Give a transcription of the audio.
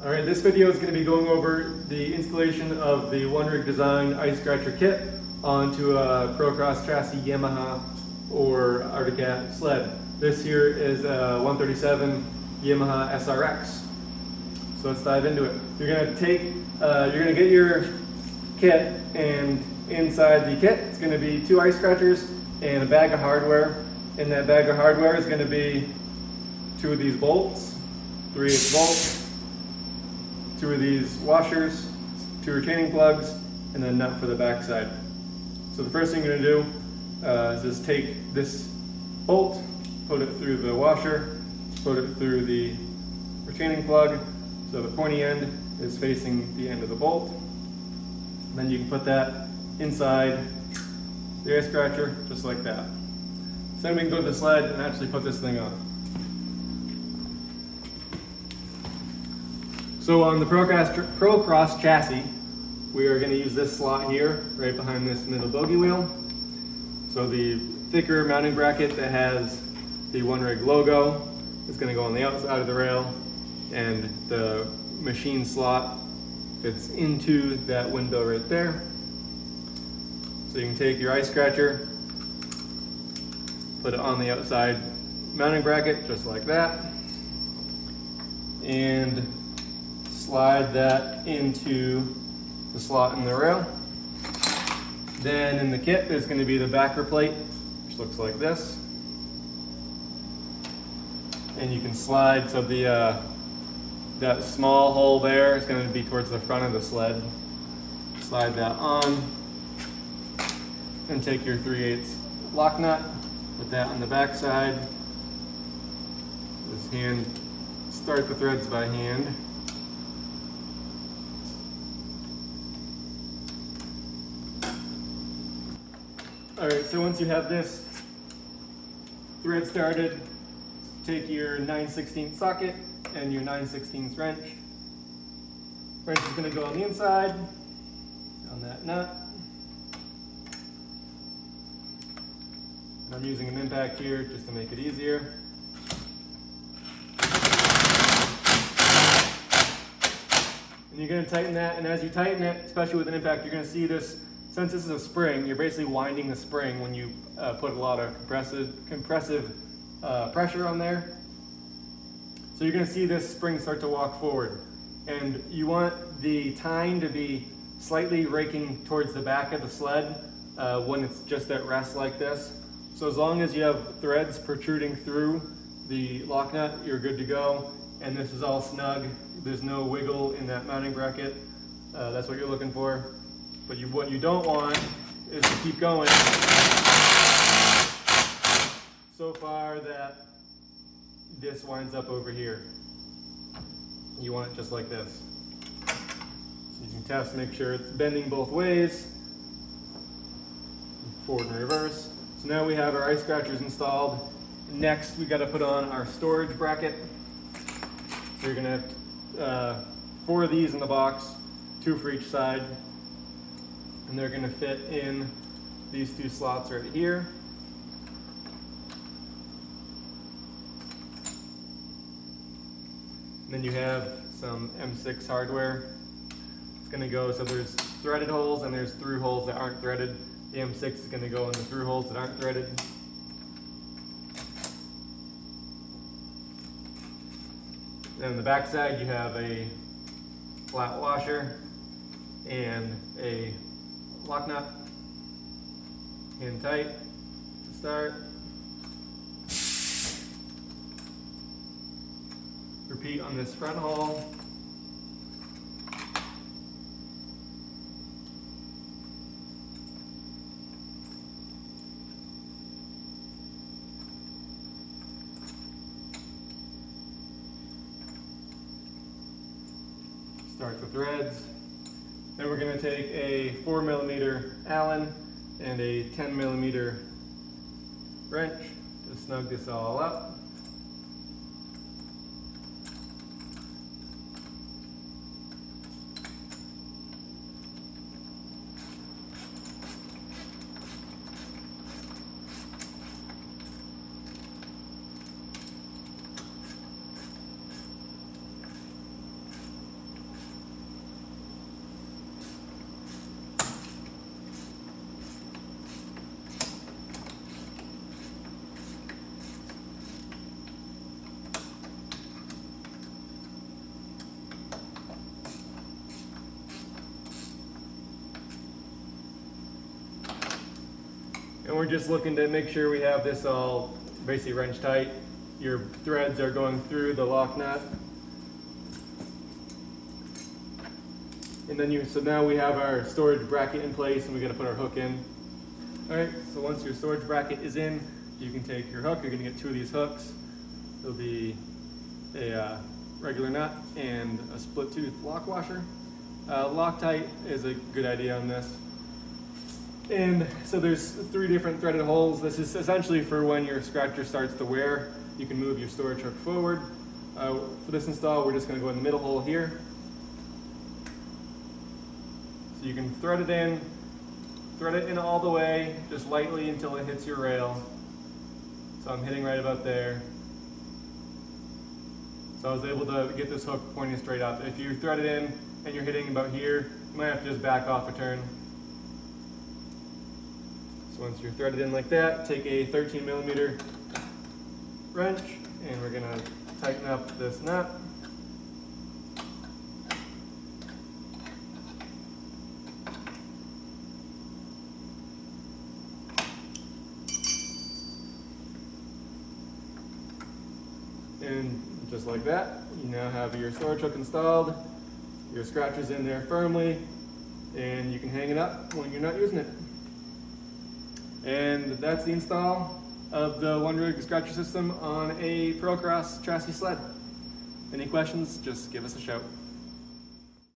Alright, this video is going to be going over the installation of the One Rig Design ice scratcher kit onto a Procross chassis Yamaha or Arctic sled. This here is a 137 Yamaha SRX. So let's dive into it. You're going to get your kit, and inside the kit it's going to be 2 ice scratchers and a bag of hardware. In that bag of hardware is going to be 2 of these bolts, 3/8 bolts, 2 of these washers, 2 retaining plugs, and then a nut for the backside. So the first thing you're going to do is just take this bolt, put it through the washer, put it through the retaining plug, so the pointy end is facing the end of the bolt. And then you can put that inside the ice scratcher, just like that. So then we can go to the sled and actually put this thing on. So on the Procross chassis, we are going to use this slot here, right behind this middle bogey wheel. So the thicker mounting bracket that has the One Rig logo is going to go on the outside of the rail, and the machine slot fits into that window right there. So you can take your ice scratcher, put it on the outside mounting bracket, just like that, and slide that into the slot in the rail. Then in the kit there's going to be the backer plate, which looks like this, and you can slide, so the that small hole there is going to be towards the front of the sled. Slide that on and take your 3/8 lock nut, put that on the back side. Start the threads by hand. Alright, so once you have this thread started, take your 9/16 socket and your 9/16 wrench. Wrench is going to go on the inside, on that nut. And I'm using an impact here just to make it easier. And you're going to tighten that, and as you tighten it, especially with an impact, you're going to see this. Since this is a spring, you're basically winding the spring when you put a lot of compressive pressure on there. So you're going to see this spring start to walk forward. And you want the tine to be slightly raking towards the back of the sled when it's just at rest like this. So as long as you have threads protruding through the lock nut, you're good to go. And this is all snug. There's no wiggle in that mounting bracket. That's what you're looking for. But what you don't want is to keep going so far that this winds up over here. You want it just like this. So you can test, make sure it's bending both ways, forward and reverse. So now we have our ice scratchers installed. Next, we got to put on our storage bracket. So you're going to have 4 of these in the box, 2 for each side. And they're going to fit in these 2 slots right here. And then you have some M6 hardware. It's going to go, so there's threaded holes and there's through holes that aren't threaded. The M6 is going to go in the through holes that aren't threaded. Then on the back side you have a flat washer and a lock nut, hand tight to start. Repeat on this front hole. Start the threads. Then we're going to take a 4mm Allen and a 10mm wrench to snug this all up. And we're just looking to make sure we have this all basically wrench tight. Your threads are going through the lock nut. And then so now we have our storage bracket in place and we got to put our hook in. All right, so once your storage bracket is in, you can take your hook. You're gonna get 2 of these hooks. There'll be a regular nut and a split tooth lock washer. Loctite is a good idea on this. And so there's 3 different threaded holes. This is essentially for when your scratcher starts to wear. You can move your storage hook forward. For this install, we're just gonna go in the middle hole here. So you can thread it in all the way, just lightly until it hits your rail. So I'm hitting right about there. So I was able to get this hook pointing straight up. If you thread it in and you're hitting about here, you might have to just back off a turn. So once you're threaded in like that, take a 13mm wrench and we're gonna tighten up this nut. And just like that, you now have your storage hook installed, your scratcher's in there firmly, and you can hang it up when you're not using it. And that's the install of the one rig scratcher system on a Procross chassis sled. Any questions, just give us a shout.